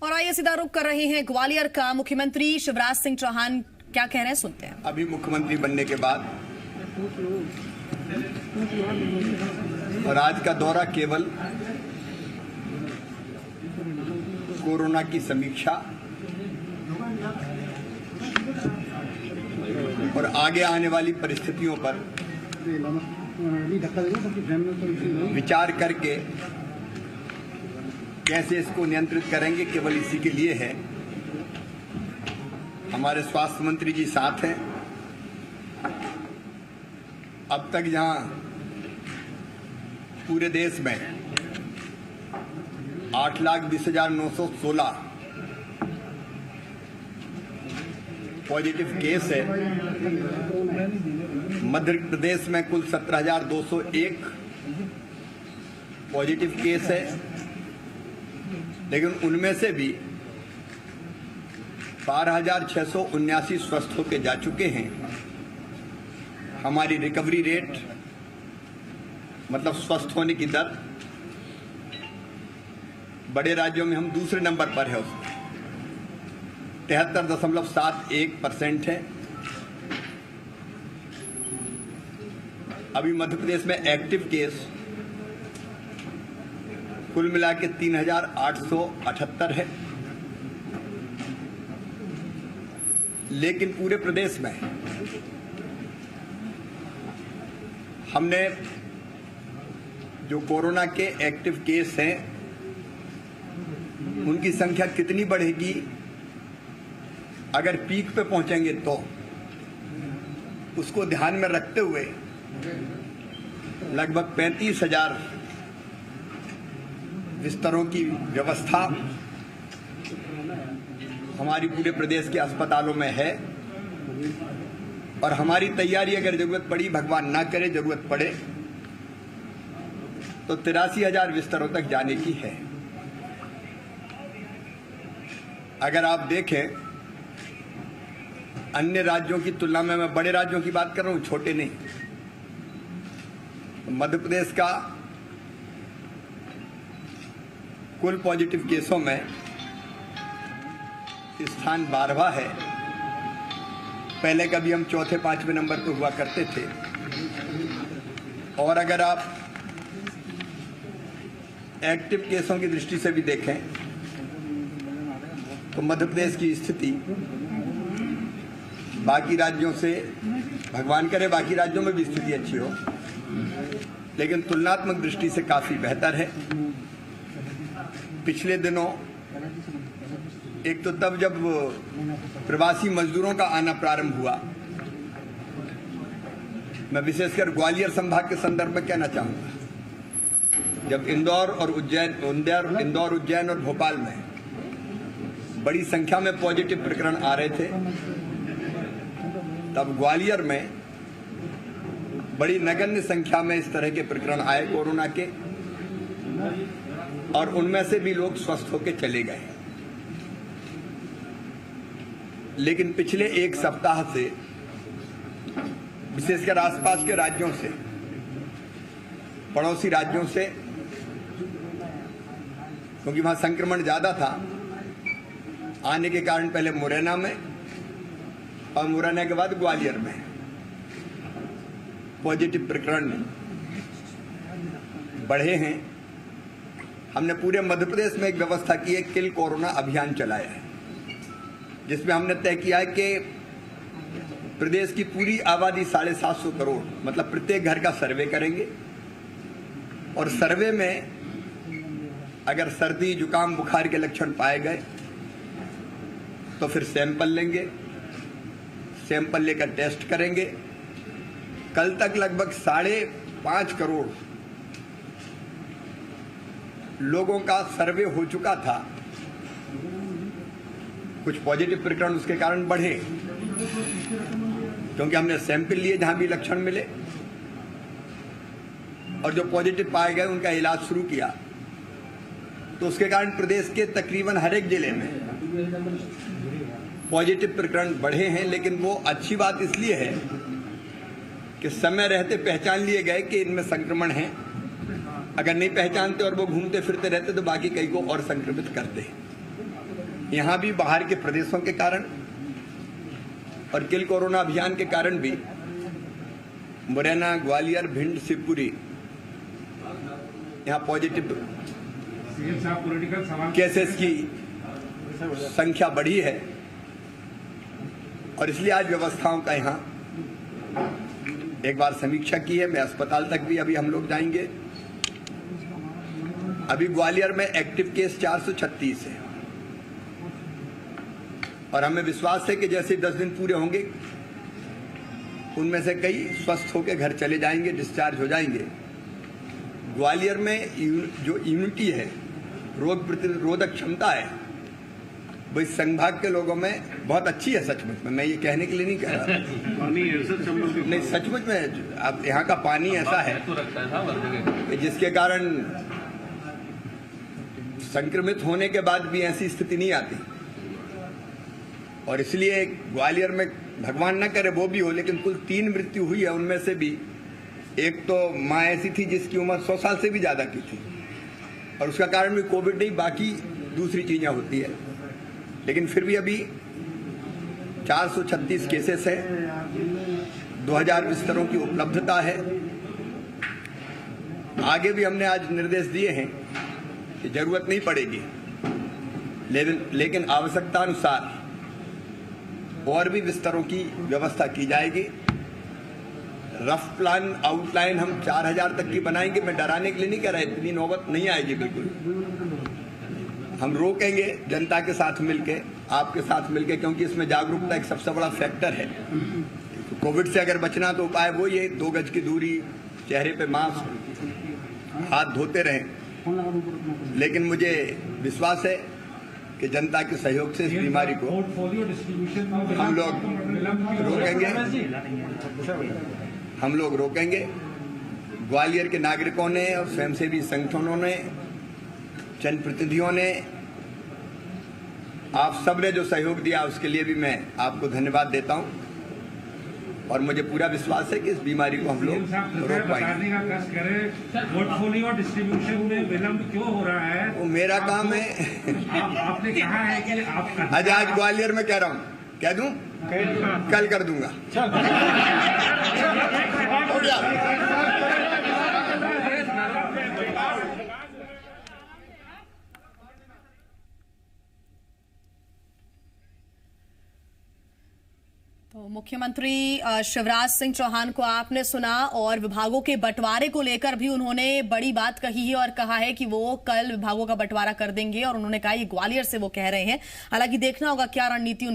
और आइए सीधा रुख कर रहे हैं ग्वालियर का। मुख्यमंत्री शिवराज सिंह चौहान क्या कह रहे हैं, सुनते हैं। अभी मुख्यमंत्री बनने के बाद और आज का दौरा केवल कोरोना की समीक्षा और आगे आने वाली परिस्थितियों पर विचार करके कैसे इसको नियंत्रित करेंगे, केवल इसी के लिए है। हमारे स्वास्थ्य मंत्री जी साथ हैं। अब तक जहां पूरे देश में 8,20,916 पॉजिटिव केस है, मध्य प्रदेश में कुल 17,201 पॉजिटिव केस है, लेकिन उनमें से भी 12,679 स्वस्थ होकर जा चुके हैं। हमारी रिकवरी रेट मतलब स्वस्थ होने की दर बड़े राज्यों में हम दूसरे नंबर पर है, उसमें 73.71% है। अभी मध्य प्रदेश में एक्टिव केस कुल मिला के 3,878 है, लेकिन पूरे प्रदेश में हमने जो कोरोना के एक्टिव केस हैं उनकी संख्या कितनी बढ़ेगी, अगर पीक पे पहुंचेंगे तो उसको ध्यान में रखते हुए लगभग 35,000 बिस्तरों की व्यवस्था हमारी पूरे प्रदेश के अस्पतालों में है। और हमारी तैयारी, अगर जरूरत पड़ी, भगवान ना करे जरूरत पड़े, तो 83,000 बिस्तरों तक जाने की है। अगर आप देखें अन्य राज्यों की तुलना में, मैं बड़े राज्यों की बात कर रहा हूं, छोटे नहीं, मध्य प्रदेश का कुल पॉजिटिव केसों में स्थान 12वां है। पहले कभी हम चौथे 5वें नंबर पर हुआ करते थे। और अगर आप एक्टिव केसों की दृष्टि से भी देखें तो मध्य प्रदेश की स्थिति बाकी राज्यों से, भगवान करे बाकी राज्यों में भी स्थिति अच्छी हो, लेकिन तुलनात्मक दृष्टि से काफी बेहतर है। पिछले दिनों एक तो तब जब प्रवासी मजदूरों का आना प्रारंभ हुआ, मैं विशेषकर ग्वालियर संभाग के संदर्भ में कहना चाहूंगा, जब इंदौर, उज्जैन और भोपाल में बड़ी संख्या में पॉजिटिव प्रकरण आ रहे थे, तब ग्वालियर में बड़ी नगण्य संख्या में इस तरह के प्रकरण आए कोरोना के, और उनमें से भी लोग स्वस्थ होकर चले गए। लेकिन पिछले एक सप्ताह से विशेषकर आसपास के राज्यों से, पड़ोसी राज्यों से, क्योंकि वहां संक्रमण ज्यादा था, आने के कारण पहले मुरैना में और मुरैना के बाद ग्वालियर में पॉजिटिव प्रकरण बढ़े हैं। हमने पूरे मध्य प्रदेश में एक व्यवस्था की है, किल कोरोना अभियान चलाया है, जिसमें हमने तय किया है कि प्रदेश की पूरी आबादी 750 करोड़, मतलब प्रत्येक घर का सर्वे करेंगे, और सर्वे में अगर सर्दी, जुकाम, बुखार के लक्षण पाए गए तो फिर सैंपल लेंगे, सैंपल लेकर टेस्ट करेंगे। कल तक लगभग 5.5 करोड़ लोगों का सर्वे हो चुका था। कुछ पॉजिटिव प्रकरण उसके कारण बढ़े क्योंकि हमने सैंपल लिए जहां भी लक्षण मिले, और जो पॉजिटिव पाए गए उनका इलाज शुरू किया, तो उसके कारण प्रदेश के तकरीबन हर एक जिले में पॉजिटिव प्रकरण बढ़े हैं। लेकिन वो अच्छी बात इसलिए है कि समय रहते पहचान लिए गए कि इनमें संक्रमण है। अगर नहीं पहचानते और वो घूमते फिरते रहते तो बाकी कई को और संक्रमित करते हैं। यहाँ भी बाहर के प्रदेशों के कारण और किल कोरोना अभियान के कारण भी मुरैना, ग्वालियर, भिंड, शिवपुरी यहाँ पॉजिटिव केसेस की संख्या बढ़ी है और इसलिए आज व्यवस्थाओं का यहाँ एक बार समीक्षा की है। मैं अस्पताल तक भी अभी हम लोग जाएंगे। अभी ग्वालियर में एक्टिव केस 436 है और हमें विश्वास है कि जैसे 10 दिन पूरे होंगे उनमें से कई स्वस्थ होकर घर चले जाएंगे, डिस्चार्ज हो जाएंगे। ग्वालियर में जो इम्यूनिटी है, रोग प्रतिरोधक क्षमता है, वो इस संभाग के लोगों में बहुत अच्छी है। सचमुच में मैं ये कहने के लिए नहीं कह रहा, नहीं सचमुच में अब यहाँ का पानी ऐसा है कि जिसके कारण संक्रमित होने के बाद भी ऐसी स्थिति नहीं आती और इसलिए ग्वालियर में भगवान न करे वो भी हो, लेकिन कुल 3 मृत्यु हुई है। उनमें से भी एक तो माँ ऐसी थी जिसकी उम्र 100 साल से भी ज्यादा की थी और उसका कारण भी कोविड नहीं, बाकी दूसरी चीजें होती है। लेकिन फिर भी अभी 436 केसेस है, 2000 बिस्तरों की उपलब्धता है। आगे भी हमने आज निर्देश दिए हैं कि जरूरत नहीं पड़ेगी, लेकिन आवश्यकता अनुसार और भी बिस्तरों की व्यवस्था की जाएगी। रफ प्लान, आउटलाइन हम 4000 तक की बनाएंगे। मैं डराने के लिए नहीं कह रहा, इतनी नौबत नहीं आएगी बिल्कुल। हम रोकेंगे जनता के साथ मिलके, आपके साथ मिलके, क्योंकि इसमें जागरूकता एक सबसे बड़ा फैक्टर है। तो कोविड से अगर बचना तो उपाय वो ये 2 गज की दूरी, चेहरे पे मास्क, हाथ धोते रहें। लेकिन मुझे विश्वास है कि जनता के सहयोग से इस बीमारी को हम लोग रोकेंगे। ग्वालियर के नागरिकों ने और स्वयंसेवी संगठनों ने, जनप्रतिनिधियों ने, आप सब ने जो सहयोग दिया उसके लिए भी मैं आपको धन्यवाद देता हूं और मुझे पूरा विश्वास है कि इस बीमारी को हम लोग रोक पाएंगे। पोर्टफोलियो डिस्ट्रीब्यूशन में विलंब क्यों हो रहा है? वो मेरा काम है। आपने कहा है कि आप आज ग्वालियर में कह रहा हूँ, कह दूं, कल कर दूंगा। हो गया। तो मुख्यमंत्री शिवराज सिंह चौहान को आपने सुना और विभागों के बंटवारे को लेकर भी उन्होंने बड़ी बात कही है और कहा है कि वो कल विभागों का बंटवारा कर देंगे और उन्होंने कहा ये ग्वालियर से वो कह रहे हैं। हालांकि देखना होगा क्या रणनीति उनकी